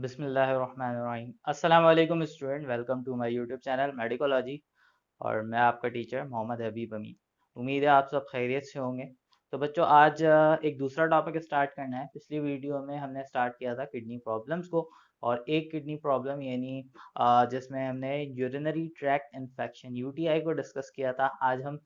बिस्मिल्लाहिर्रहमानिर्रहीम। अस्सलाम वालेकुम student, welcome to my YouTube channel Medicology. और मैं आपका टीचर मोहम्मद हबीब अमीन। उम्मीद है आप सब खैरियत से होंगे। तो बच्चों, आज एक दूसरा टॉपिक स्टार्ट करना है। पिछली वीडियो में हमने स्टार्ट किया था किडनी प्रॉब्लम्स को, और एक किडनी प्रॉब्लम यानी जिसमें हमने यूरिनरी ट्रैक्ट इन्फेक्शन यूटीआई को डिस्कस किया था। आज हम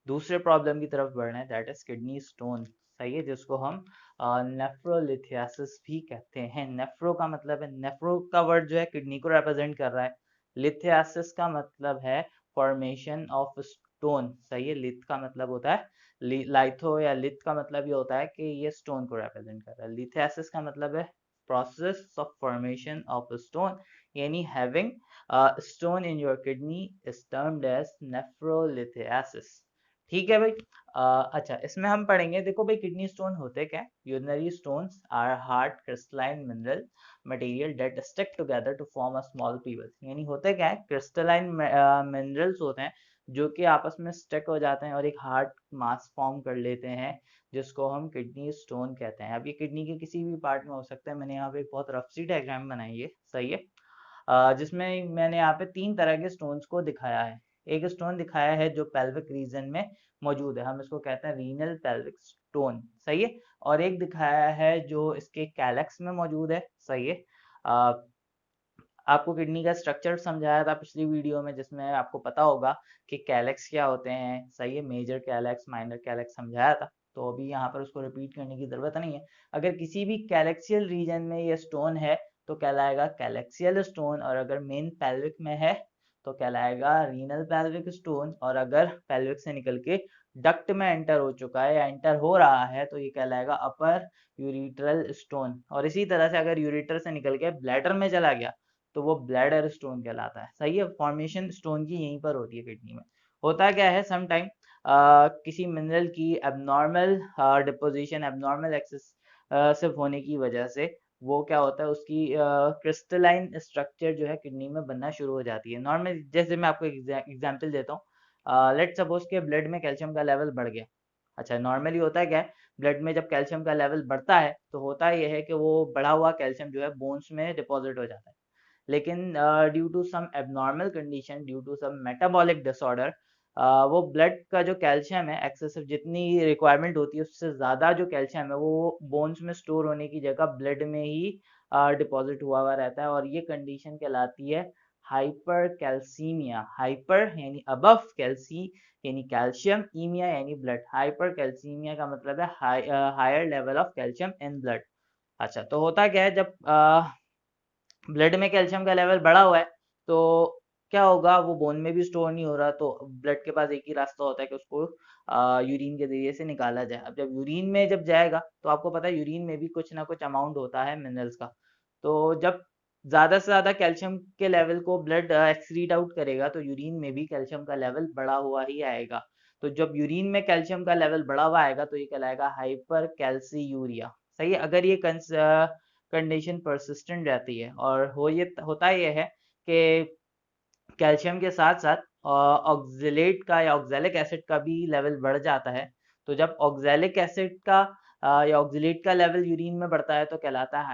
दूसरे प्रॉब्लम की तरफ बढ़ रहे हैं, दैट इज किडनी स्टोन। सही है, जिसको हम नेफ्रोलिथियासिस भी कहते हैं। नेफ्रो का मतलब है, नेफ्रो का वर्ड जो है किडनी को रिप्रेजेंट कर रहा है। लिथियासिस का मतलब है फॉर्मेशन ऑफ स्टोन। सही है, लिथ का मतलब होता है लाइथो, या लिथ का मतलब ये होता है कि ये स्टोन को रिप्रेजेंट कर रहा है। लिथियासिस का मतलब है process of formation of stone, यानी having stone in your kidney is termed as nephrolithiasis. ठीक है भाई। अच्छा, इसमें हम पढ़ेंगे। देखो भाई, किडनी स्टोन होते क्या है? Urinary stones are hard crystalline mineral material that stick together to form a small pebble. यानी होते क्या है? क्रिस्टलाइन मिनरल्स होते हैं जो कि आपस में स्टिक हो जाते हैं और एक हार्ड मास फॉर्म कर लेते हैं, जिसको हम किडनी स्टोन कहते हैं। अब ये किडनी के किसी भी पार्ट में हो सकता है। मैंने यहाँ पे एक बहुत रफ सी डायग्राम बनाई है। सही है। जिसमें मैंने यहाँ पे 3 तरह के स्टोन्स को दिखाया है। एक स्टोन दिखाया है जो पेल्विक रीजन में मौजूद है, हम इसको कहते हैं रीनल पेल्विक स्टोन। सही है। और एक दिखाया है जो इसके कैलेक्स में मौजूद है। सही है। अ, आपको किडनी का स्ट्रक्चर समझाया था पिछली वीडियो में, जिसमें आपको पता होगा कि कैलेक्स क्या होते हैं। सही है, मेजर कैलेक्स, माइनर कैलेक्स समझाया था। तो अभी यहाँ पर उसको रिपीट करने की जरूरत नहीं है। अगर किसी भी कैलेक्सियल रीजन में ये स्टोन है तो कहलाएगा कैलेक्सियल स्टोन, और अगर मेन पेल्विक में है तो कहलाएगा रीनल पेल्विक स्टोन, और अगर पेल्विक से निकल के डक्ट में एंटर हो चुका है या एंटर हो रहा है तो ये कहलाएगा अपर यूरिट्रल स्टोन। और इसी तरह से अगर यूरिटर से निकल के ब्लैडर में चला गया तो वो ब्लैडर स्टोन कहलाता है। सही है, फॉर्मेशन स्टोन की यहीं पर होती है किडनी में। होता क्या है, सम टाइम किसी मिनरल की एबनॉर्मल डिपोजिशन, एबनॉर्मल एक्सेसिव होने की वजह से वो क्या होता है, उसकी क्रिस्टलाइन स्ट्रक्चर जो है किडनी में बनना शुरू हो जाती है। नॉर्मल, जैसे मैं आपको एग्जांपल देता हूँ। लेट सपोज के ब्लड में कैल्शियम का लेवल बढ़ गया। अच्छा, नॉर्मली होता है क्या है, ब्लड में जब कैल्शियम का लेवल बढ़ता है तो होता यह है कि वो बढ़ा हुआ कैल्शियम जो है बोन्स में डिपॉजिट हो जाता है। लेकिन due to some abnormal condition, due to some metabolic disorder, वो ब्लड का जो कैल्शियम है एक्सेसिव, जितनी रिक्वायरमेंट होती है उससे ज़्यादा जो कैल्शियम है वो बोन्स में स्टोर होने की जगह ब्लड में ही डिपॉजिट हुआ हुआ रहता है, और ये कंडीशन कहलाती है हाइपर कैल्सीमिया। हाइपर यानी अबव, कैल्सी यानी कैल्शियम, ईमिया यानी ब्लड। हाइपर कैल्सीमिया का मतलब है higher level of calcium in blood. अच्छा, तो होता क्या है, जब ब्लड में कैल्शियम का लेवल बढ़ा हुआ है तो क्या होगा, वो बोन में भी स्टोर नहीं हो रहा, तो ब्लड के पास एक ही रास्ता होता है कि उसको यूरिन के जरिए से निकाला जाए। अब जब यूरिन में जब जाएगा तो आपको पता है यूरिन में भी कुछ ना कुछ अमाउंट होता है मिनरल्स का। तो जब ज़्यादा से ज़्यादा कैल्शियम के लेवल को ब्लड एक्सक्रीट आउट करेगा तो यूरिन में भी कैल्शियम का लेवल बढ़ा हुआ ही आएगा। तो जब यूरिन में कैल्शियम का लेवल बढ़ा हुआ आएगा तो ये कहलाएगा हाइपर कैल्सीयूरिया। सही है। अगर ये कंडीशन परसिस्टेंट रहती है, और होता ये है कि कैल्शियम के साथ साथ ऑक्जेलेट का या ऑक्जेलिक एसिड का भी लेवल बढ़ जाता है। तो जब ऑक्जेलिक एसिड का या ऑक्जेलेट का लेवल यूरिन में बढ़ता है तो कहलाता है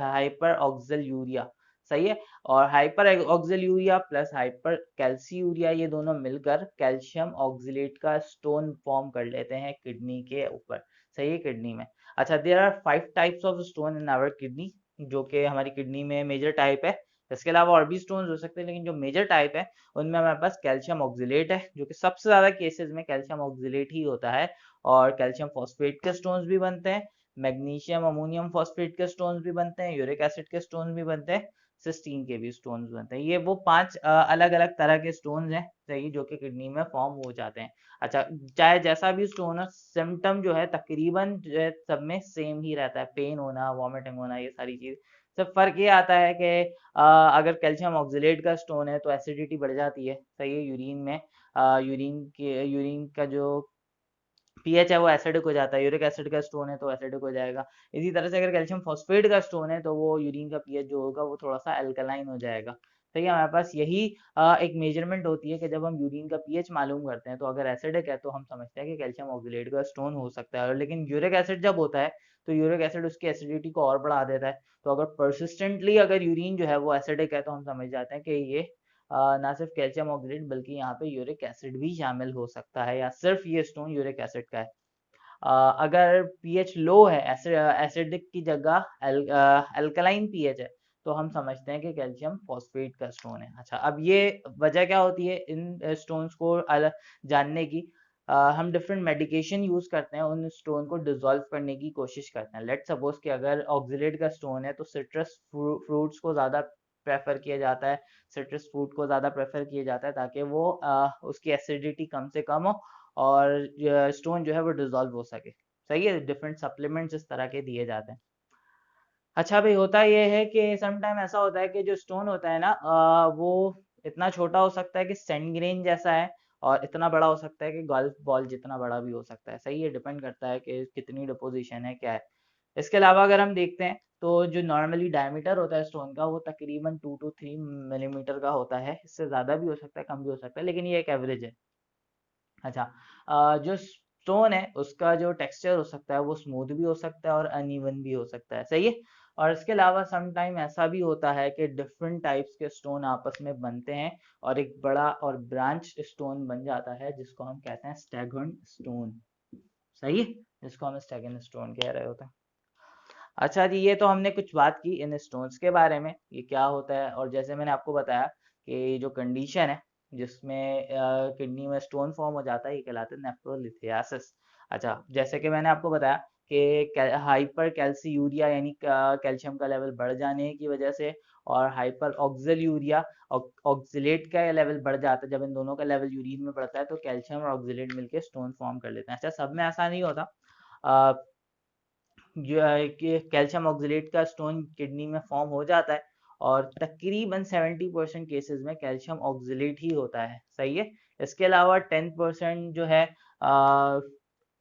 हाइपर ऑक्सल यूरिया। सही है। और हाइपर ऑक्सल यूरिया प्लस हाइपर कैल्सीयूरिया, ये दोनों मिलकर कैल्शियम ऑक्जेलेट का स्टोन फॉर्म कर लेते हैं किडनी के ऊपर। सही है, किडनी में। अच्छा, there are 5 types of stone in our kidney, जो कि हमारी किडनी में मेजर टाइप है। इसके अलावा और भी स्टोन्स हो सकते हैं, लेकिन जो मेजर टाइप है उनमें हमारे पास कैल्शियम ऑक्जिलेट है, जो कि सबसे ज़्यादा केसेस में कैल्शियम ऑक्जिलेट ही होता है। और कैल्शियम फॉस्फेट के स्टोन्स भी बनते हैं, मैग्नीशियम अमोनियम फॉस्फेट के स्टोन्स भी बनते हैं, यूरिक एसिड के स्टोन्स भी बनते हैं, सिस्टीन के भी स्टोन्स बनते हैं। ये वो 5 अलग अलग तरह के स्टोन्स हैं, सही, जो कि किडनी में फॉर्म हो जाते हैं। अच्छा, चाहे जैसा भी स्टोन हो, सिम्टम जो है तकरीबन जो है सब में सेम ही रहता है, पेन होना, वॉमिटिंग होना, ये सारी चीज़। सिर्फ फ़र्क ये आता है कि अगर कैल्शियम ऑक्जिलेट का स्टोन है तो एसिडिटी बढ़ जाती है। सही है, यूरिन में यूरिन का जो पीएच है वो एसिडिक हो जाता है। यूरिक एसिड का स्टोन है तो एसिडिक हो जाएगा। इसी तरह से अगर कैल्शियम फॉस्फेट का स्टोन है तो वो यूरिन का पीएच जो होगा वो थोड़ा सा अल्कलाइन हो जाएगा। तो ये हमारे पास यही एक मेजरमेंट होती है कि जब हम यूरिन का पीएच मालूम करते हैं तो अगर एसिडिक है तो हम समझते हैं कि कैल्शियम ऑक्सलेट का स्टोन हो सकता है, और लेकिन यूरिक एसिड जब होता है तो यूरिक एसिड उसकी एसिडिटी को और बढ़ा देता है। तो अगर परसिस्टेंटली अगर यूरिन जो है वो एसिडिक है तो हम समझ जाते हैं कि ये ना सिर्फ कैल्शियम ऑक्सलेट बल्कि यहाँ पे यूरिक एसिड भी शामिल हो सकता है, या सिर्फ ये स्टोन यूरिक एसिड का है। अगर पीएच लो है, एसिडिक की जगह अल्कलाइन पीएच है, तो हम समझते हैं कि कैल्शियम फॉस्फेट का स्टोन है। अच्छा, अब ये वजह क्या होती है इन स्टोन्स को जानने की? हम डिफरेंट मेडिकेशन यूज करते हैं, उन स्टोन को डिसॉल्व करने की कोशिश करते हैं। लेट सपोज कि अगर ऑक्सलेट का स्टोन है तो सिट्रस फ्रूट्स को ज़्यादा प्रेफर किया जाता है, सिट्रस फ्रूट को ज़्यादा प्रेफर किया जाता है ताकि वो उसकी एसिडिटी कम से कम हो और स्टोन जो है वो डिसॉल्व हो सके। सही है, डिफरेंट सप्लीमेंट्स इस तरह के दिए जाते हैं। अच्छा भाई, होता ये है कि समटाइम ऐसा होता है कि जो स्टोन होता है ना वो इतना छोटा हो सकता है कि सेंड ग्रेन जैसा है, और इतना बड़ा हो सकता है कि गोल्फ बॉल जितना बड़ा भी हो सकता है। सही है, डिपेंड करता है कि कितनी डिपोजिशन है, क्या है। इसके अलावा अगर हम देखते हैं तो जो नॉर्मली डायमीटर होता है स्टोन का वो तकरीबन 2 to 3 मिलीमीटर का होता है। इससे ज़्यादा भी हो सकता है, कम भी हो सकता है, लेकिन ये एक एवरेज है। अच्छा, जो स्टोन है उसका जो टेक्सचर हो सकता है वो स्मूथ भी हो सकता है और अनइवन भी हो सकता है। सही है। और इसके अलावा सम टाइम ऐसा भी होता है कि डिफरेंट टाइप्स के स्टोन आपस में बनते हैं और एक बड़ा और ब्रांच स्टोन बन जाता है जिसको हम कहते हैं स्टैगर्न स्टोन। सही है, जिसको हम स्टैगर्न स्टोन कह रहे होते हैं। अच्छा जी, ये तो हमने कुछ बात की इन स्टोन्स के बारे में, ये क्या होता है, और जैसे मैंने आपको बताया कि जो कंडीशन है जिसमें किडनी में स्टोन फॉर्म हो जाता है ये कहलाता है नेफ्रोलिथियासिस। अच्छा, जैसे कि मैंने आपको बताया कि हाइपर कैल्सीयूरिया यानी कैल्शियम का लेवल बढ़ जाने की वजह से, और हाइपर ऑक्सलूरिया, ऑक्सलेट का लेवल बढ़ जाता है। जब इन दोनों का लेवल यूरिन में बढ़ता है तो कैल्शियम और ऑक्सलेट मिलकर स्टोन फॉर्म कर लेते हैं। अच्छा, सब में ऐसा नहीं होता। जो है कि कैल्शियम ऑक्सलेट का स्टोन किडनी में फॉर्म हो जाता है, और तकरीबन 70% केसेस में कैल्शियम ऑक्सलेट ही होता है। सही है। इसके अलावा 10% जो है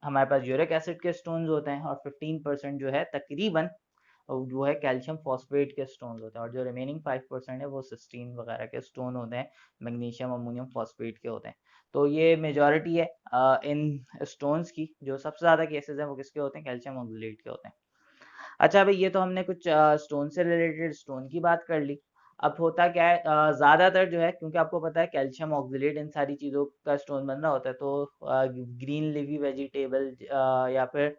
हमारे पास यूरिक एसिड के स्टोन्स होते हैं, और 15% जो है तकरीबन वो है कैल्शियम फॉस्फेट के स्टोन होते हैं, और जो रिमेनिंग 5% है वो सिस्टीन वगैरह के स्टोन होते हैं, मैग्नीशियम अमोनियम फॉस्फेट के होते हैं। तो ये मेजॉरिटी है इन स्टोन्स की। जो सबसे ज़्यादा केसेस हैं वो किसके होते हैं? कैल्शियम ऑक्सलेट के होते हैं। अच्छा भाई, ये तो हमने कुछ स्टोन से रिलेटेड स्टोन की बात कर ली। अब होता क्या है, ज़्यादातर जो है, क्योंकि आपको पता है कैल्शियम ऑक्सलेट इन सारी चीज़ों का स्टोन बन रहा होता है, तो ग्रीन लिवी वेजिटेबल या फिर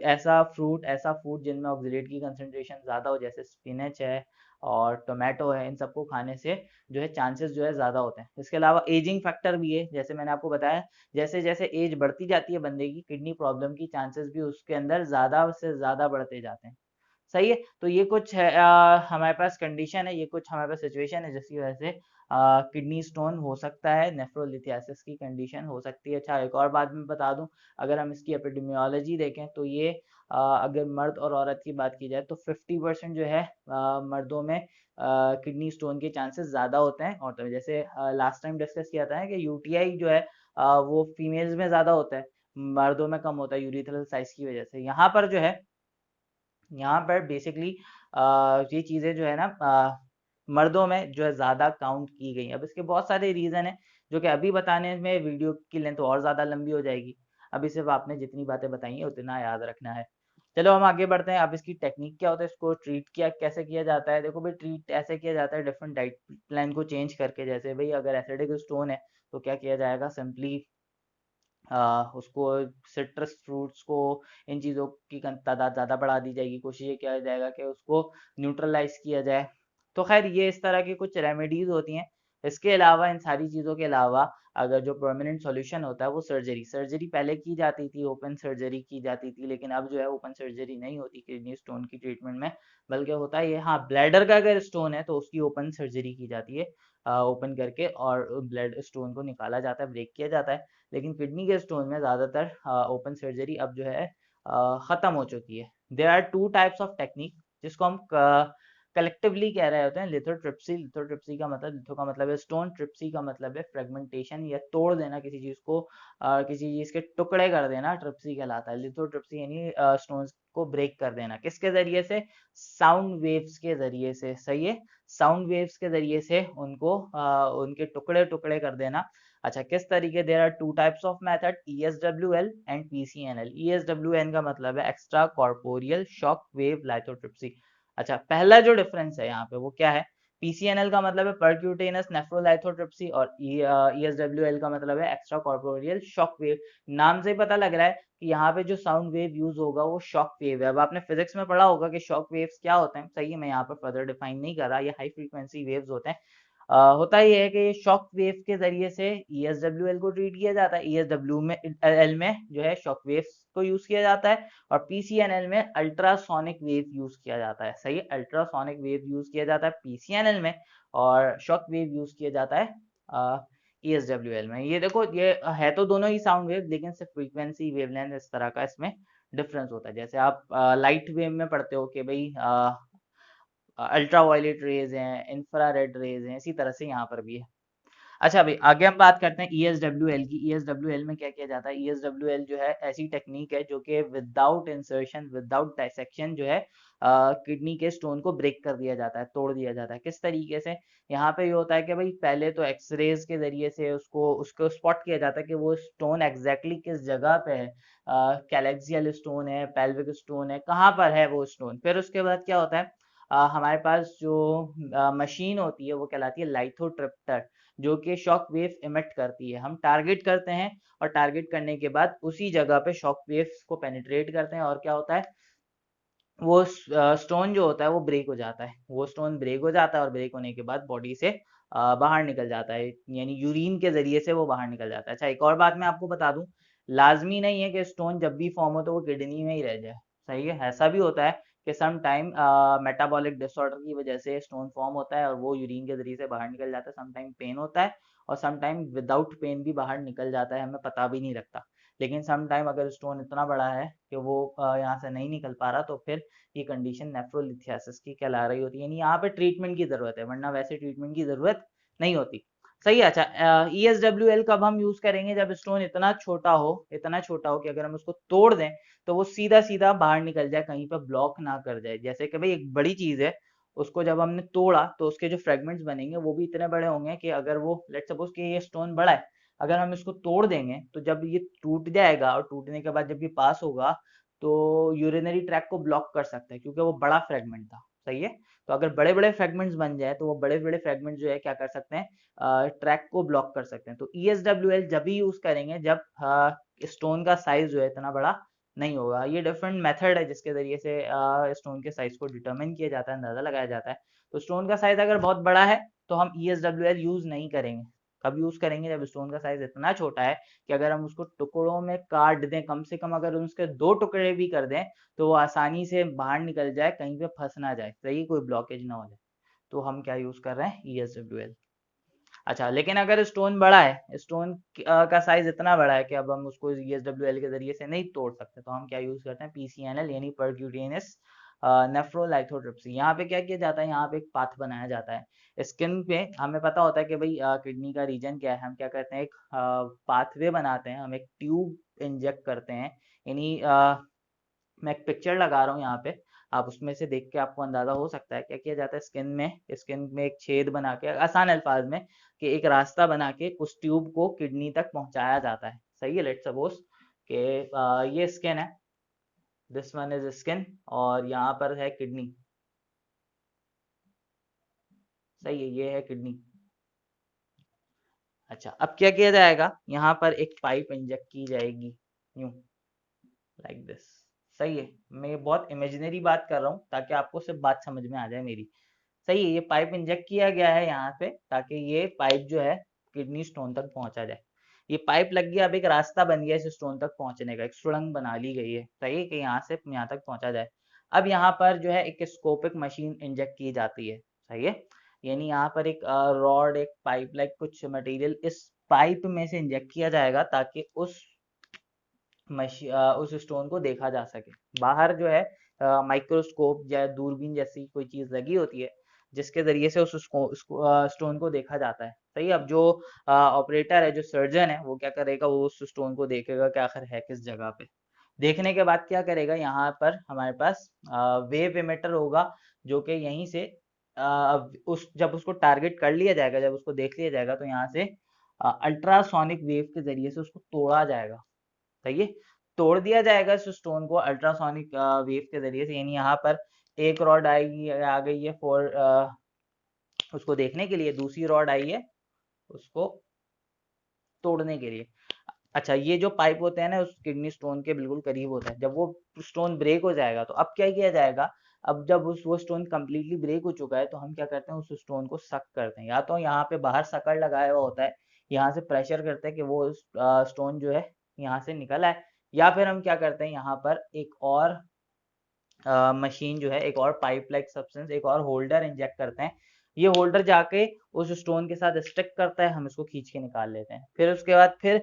ऐसा फूड जिनमें ऑक्सलेट की कंसंट्रेशन ज़्यादा हो, जैसे स्पिनच है और टोमेटो है, इन सबको खाने से जो है चांसेस जो है ज़्यादा होते हैं। इसके अलावा एजिंग फैक्टर भी है, जैसे मैंने आपको बताया जैसे जैसे एज बढ़ती जाती है बंदे की, किडनी प्रॉब्लम की चांसेस भी उसके अंदर ज़्यादा से ज़्यादा बढ़ते जाते हैं। सही है। तो ये कुछ है हमारे पास कंडीशन है, ये कुछ हमारे पास सिचुएशन है जिसकी वजह से किडनी स्टोन हो सकता है, नेफ्रोलिथियासिस की कंडीशन हो सकती है। अच्छा, एक और बात मैं बता दूं, अगर हम इसकी एपिडेमियोलॉजी देखें तो ये अगर मर्द और औरत की बात की जाए तो 50% जो है मर्दों में किडनी स्टोन के चांसेस ज़्यादा होते हैं। और तो जैसे लास्ट टाइम डिस्कस किया था कि यूटीआई जो है वो फीमेल्स में ज़्यादा होता है, मर्दों में कम होता है यूरिथ्रल साइज की वजह से। यहाँ पर जो है, यहाँ पर बेसिकली ये चीज़ें जो है ना मर्दों में जो है ज़्यादा काउंट की गई। अब इसके बहुत सारे रीज़न हैं जो कि अभी बताने में वीडियो की लेंथ और ज़्यादा लंबी हो जाएगी। अभी सिर्फ आपने जितनी बातें बताई हैं उतना याद रखना है। चलो हम आगे बढ़ते हैं। अब इसकी टेक्निक क्या होता है, इसको ट्रीट किया कैसे किया जाता है? देखो भाई, ट्रीट ऐसे किया जाता है डिफरेंट डाइट प्लान को चेंज करके। जैसे भाई अगर एसिडिक स्टोन है तो क्या किया जाएगा, सिंपली उसको सिट्रस फ्रूट्स को, इन चीज़ों की तादाद ज़्यादा बढ़ा दी जाएगी। कोशिश ये किया जाएगा कि उसको न्यूट्रलाइज किया जाए। तो खैर ये इस तरह की कुछ रेमेडीज होती हैं। इसके अलावा, इन सारी चीज़ों के अलावा, अगर जो परमानेंट सॉल्यूशन होता है वो सर्जरी सर्जरी पहले की जाती थी, ओपन सर्जरी की जाती थी, लेकिन अब जो है ओपन सर्जरी नहीं होती किडनी स्टोन की ट्रीटमेंट में। बल्कि होता है ये, हाँ, ब्लैडर का अगर स्टोन है तो उसकी ओपन सर्जरी की जाती है, ओपन करके और ब्लड स्टोन को निकाला जाता है, ब्रेक किया जाता है। लेकिन किडनी के स्टोन में ज़्यादातर ओपन सर्जरी अब जो है ख़त्म हो चुकी है। There are two types of technique जिसको हम कलेक्टिवली कह रहे होते हैं लिथोट्रिप्सी। लिथोट्रिप्सी का मतलब, लिथो का मतलब है स्टोन, ट्रिप्सी का मतलब है फ्रेगमेंटेशन या तोड़ देना किसी चीज को, किसी चीज के टुकड़े कर देना ट्रिप्सी कहलाता है। लिथोट्रिप्सी यानी स्टोन्स को ब्रेक कर देना। किसके जरिए से? साउंड वेव्स के जरिए से। सही है, साउंड वेव्स के जरिए से उनको उनके टुकड़े टुकड़े कर देना। अच्छा, किस तरीके? There are two types of method, ESWL and PCNL। ESWN का मतलब है extracorporeal shock wave lithotripsy. अच्छा, पहला जो डिफरेंस है यहाँ पे वो क्या है? PCNL का मतलब है परक्यूटेनस नेफ्रोलाइथोट्रिप्सी और ESWL का मतलब है एक्स्ट्रा कॉर्पोरियल शॉक वेव। नाम से ही पता लग रहा है कि यहाँ पे जो साउंड वेव यूज होगा वो शॉक वेव है। अब आपने फिजिक्स में पढ़ा होगा कि शॉक वेव्स क्या होते हैं। सही है, मैं यहाँ पर फर्दर डिफाइन नहीं कर रहा। ये हाई फ्रीक्वेंसी वेव्स होते हैं। होता ही है कि ये शॉक वेव के जरिए से ESWL को ट्रीट किया जाता है। ESW में एल में जो है शॉक वेव्स को यूज किया जाता है, और PCNL में अल्ट्रासोनिक वेव यूज किया जाता है। सही है, अल्ट्रासोनिक वेव यूज किया जाता है PCNL में, और शॉक वेव यूज किया जाता है ESWL में। ये देखो, ये है तो दोनों ही साउंड वेव, लेकिन सिर्फ फ्रीक्वेंसी वेवलेंथ इस तरह का इसमें डिफरेंस होता है। जैसे आप लाइट वेव में पढ़ते हो कि भाई अल्ट्रा वायलेट रेज हैं, इंफ्रारेड रेज हैं, इसी तरह से यहाँ पर भी है। अच्छा भाई, आगे हम बात करते हैं ESWL की। ESWL में क्या किया जाता है? ESWL जो है ऐसी टेक्निक है जो कि विदाउट इंसर्शन, विदाउट डाइसेक्शन जो है किडनी के स्टोन को ब्रेक कर दिया जाता है, तोड़ दिया जाता है। किस तरीके से? यहाँ पे ये होता है कि भाई पहले तो एक्सरेज के जरिए से उसको स्पॉट किया जाता है कि वो स्टोन एग्जैक्टली किस जगह पे है, कैलेक्सियल स्टोन है, पेल्विक स्टोन है, कहाँ पर है वो स्टोन। फिर उसके बाद क्या होता है, हमारे पास जो मशीन होती है वो कहलाती है लाइथोट्रिप्टर, जो कि शॉक वेव इमिट करती है। हम टारगेट करते हैं, और टारगेट करने के बाद उसी जगह पे शॉक वेव्स को पेनिट्रेट करते हैं, और क्या होता है, वो स्टोन जो होता है वो ब्रेक हो जाता है। वो स्टोन ब्रेक हो जाता है, और ब्रेक होने के बाद बॉडी से बाहर निकल जाता है, यानी यूरिन के जरिए से वो बाहर निकल जाता है। अच्छा, एक और बात मैं आपको बता दूं, लाजमी नहीं है कि स्टोन जब भी फॉर्म हो तो वो किडनी में ही रह जाए। सही है, ऐसा भी होता है कि सम टाइम मेटाबॉलिक डिसऑर्डर की वजह से स्टोन फॉर्म होता है और वो यूरिन के जरिए से बाहर निकल जाता है। सम टाइम पेन होता है, और सम टाइम विदाउट पेन भी बाहर निकल जाता है, हमें पता भी नहीं लगता। लेकिन सम टाइम अगर स्टोन इतना बड़ा है कि वो यहाँ से नहीं निकल पा रहा, तो फिर ये कंडीशन नेफ्रोलिथियासिस की कहला रही होती है, यानी यहाँ पे ट्रीटमेंट की जरूरत है, वरना वैसे ट्रीटमेंट की जरूरत नहीं होती। सही है। अच्छा, ESWL कब हम यूज करेंगे? जब स्टोन इतना छोटा हो, इतना छोटा हो कि अगर हम उसको तोड़ दें तो वो सीधा सीधा बाहर निकल जाए, कहीं पर ब्लॉक ना कर जाए। जैसे कि भाई एक बड़ी चीज है, उसको जब हमने तोड़ा तो उसके जो फ्रेगमेंट्स बनेंगे वो भी इतने बड़े होंगे कि अगर वो, लेट सपोज कि ये स्टोन बड़ा है, अगर हम इसको तोड़ देंगे तो जब ये टूट जाएगा, और टूटने के बाद जब ये पास होगा तो यूरिनरी ट्रैक को ब्लॉक कर सकता है, क्योंकि वो बड़ा फ्रेगमेंट था। सही है, तो अगर बड़े बड़े फ्रेगमेंट्स बन जाए तो वो बड़े बड़े फ्रेगमेंट जो है क्या कर सकते हैं, ट्रैक को ब्लॉक कर सकते हैं। तो ESWL जब भी यूज करेंगे जब स्टोन का साइज जो है इतना बड़ा नहीं होगा। ये डिफरेंट मेथड है जिसके जरिए से स्टोन के साइज को डिटरमिन किया जाता है, अंदाजा लगाया जाता है। तो स्टोन का साइज अगर बहुत बड़ा है तो हम ESWL यूज नहीं करेंगे। कब यूज करेंगे? जब स्टोन का साइज इतना छोटा है कि अगर हम उसको टुकड़ों में काट दें, कम से कम अगर उसके 2 टुकड़े भी कर दें तो वो आसानी से बाहर निकल जाए, कहीं पे फंस ना जाए, सही, कोई ब्लॉकेज ना हो जाए, तो हम क्या यूज कर रहे हैं? ESWL। अच्छा, लेकिन अगर स्टोन बड़ा है, स्टोन का साइज इतना बड़ा है कि अब हम उसको ESWL के जरिए से नहीं तोड़ सकते, तो हम क्या यूज करते हैं? PCNL यानी परक्यूटेनियस नेफ्रोलाइथोट्रिप्सी। यहाँ पे क्या किया जाता है? यहाँ पे एक पाथ बनाया जाता है स्किन पे। हमें पता होता है कि भाई किडनी का रीजन क्या है, हम क्या करते हैं, एक पाथवे बनाते हैं, हम एक ट्यूब इंजेक्ट करते हैं, यानी मैं एक पिक्चर लगा रहा हूँ यहाँ पे, आप उसमें से देख के आपको अंदाजा हो सकता है क्या किया जाता है। स्किन में एक छेद बना के, आसान अल्फाज में, कि एक रास्ता बना के उस ट्यूब को किडनी तक पहुंचाया जाता है। सही है, लेट्स सपोज कि ये स्किन है, दिस वन इज स्किन, और यहाँ पर है किडनी। सही है, ये है किडनी। अच्छा, अब क्या किया जाएगा? यहाँ पर एक पाइप इंजेक्ट की जाएगी, यूं, लाइक दिस। सही है, मैं ये बहुत इमेजिनरी बात कर रहा हूँ ताकि आपको सिर्फ बात समझ में आ जाए मेरी। सही है, ये पाइप इंजेक्ट किया गया है यहाँ पे, ताकि ये पाइप जो है किडनी स्टोन तक पहुंचा जाए। ये पाइप लग गया, अब एक रास्ता बन गया इस स्टोन तक पहुंचने का, एक सुड़ंग बना ली गई है। सही है, कि यहाँ से यहाँ तक पहुंचा जाए। अब यहाँ पर जो है एक स्कोपिक मशीन इंजेक्ट की जाती है। सही है, यानी यहाँ पर एक रॉड, एक पाइप लाइक कुछ मटेरियल इस पाइप में से इंजेक्ट किया जाएगा, ताकि उस उस स्टोन को देखा जा सके। बाहर जो है माइक्रोस्कोप या दूरबीन जैसी कोई चीज लगी होती है जिसके जरिए से उस स्टोन को देखा जाता है। सही, अब जो ऑपरेटर है, जो सर्जन है, वो क्या करेगा, वो उस स्टोन को देखेगा कि आखिर है किस जगह पे। देखने के बाद क्या करेगा, यहाँ पर हमारे पास वेव इमिटर होगा जो कि यहीं से उस जब उसको टारगेट कर लिया जाएगा, जब उसको देख लिया जाएगा, तो यहाँ से अल्ट्रासोनिक वेव के जरिए से उसको तोड़ा जाएगा। सही है, तोड़ दिया जाएगा इस स्टोन को अल्ट्रासोनिक वेव के जरिए से। यानी यहाँ पर एक रॉड आएगी, आ गई है फॉर उसको देखने के लिए, दूसरी रॉड आई है उसको तोड़ने के लिए। अच्छा, ये जो पाइप होते हैं ना, उस किडनी स्टोन के बिल्कुल करीब होता है। जब वो स्टोन ब्रेक हो जाएगा तो अब क्या किया जाएगा, अब जब उस वो स्टोन कम्प्लीटली ब्रेक हो चुका है तो हम क्या करते हैं, उस स्टोन को सक करते हैं। या तो यहाँ पे बाहर सकड़ लगाया हुआ होता है, यहाँ से प्रेशर करते हैं कि वो स्टोन जो है यहाँ से निकल आए। या फिर हम क्या करते हैं, यहाँ पर एक और मशीन जो है, एक और पाइप लाइक सब्सटेंस, एक और होल्डर इंजेक्ट करते हैं। ये होल्डर जाके उस स्टोन के साथ स्टिक करता है, हम इसको खींच के निकाल लेते हैं। फिर उसके बाद फिर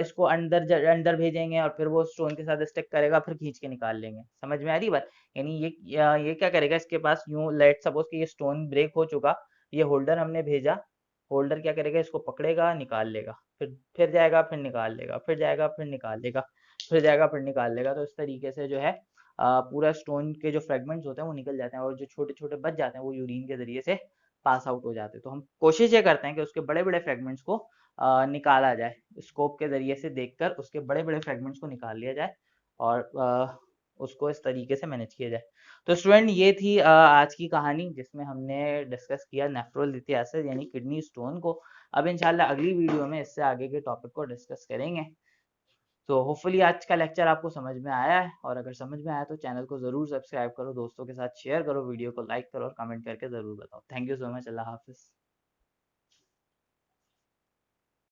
इसको अंदर भेजेंगे और फिर वो स्टोन के साथ स्टिक करेगा, फिर खींच के निकाल लेंगे। समझ में आ रही बात? यानी ये क्या करेगा, इसके पास यूं लेट सपोज कि ये स्टोन ब्रेक हो चुका, ये होल्डर हमने भेजा, होल्डर क्या करेगा, इसको पकड़ेगा, निकाल लेगा, फिर जाएगा, फिर निकाल लेगा, फिर जाएगा, फिर निकाल लेगा, फिर जाएगा, फिर निकाल लेगा। तो इस तरीके से जो है पूरा स्टोन के जो फ्रेगमेंट्स होते हैं वो निकल जाते हैं, और जो छोटे छोटे बच जाते हैं वो यूरिन के जरिए से पास आउट हो जाते हैं। तो हम कोशिश ये करते हैं कि उसके बड़े बड़े फ्रेगमेंट्स को निकाला जाए, स्कोप के जरिए से देखकर उसके बड़े बड़े फ्रेगमेंट्स को निकाल लिया जाए और उसको इस तरीके से मैनेज किया जाए। तो स्टूडेंट, ये थी आज की कहानी जिसमें हमने डिस्कस किया नेफ्रोलिथियासिस यानी किडनी स्टोन को। अब इंशाल्लाह अगली वीडियो में इससे आगे के टॉपिक को डिस्कस करेंगे। तो होपफुली आज का लेक्चर आपको समझ में आया है, और अगर समझ में आया तो चैनल को ज़रूर सब्सक्राइब करो, दोस्तों के साथ शेयर करो, वीडियो को लाइक करो और कमेंट करके ज़रूर बताओ। Thank you so much. अल्लाह हाफिज़।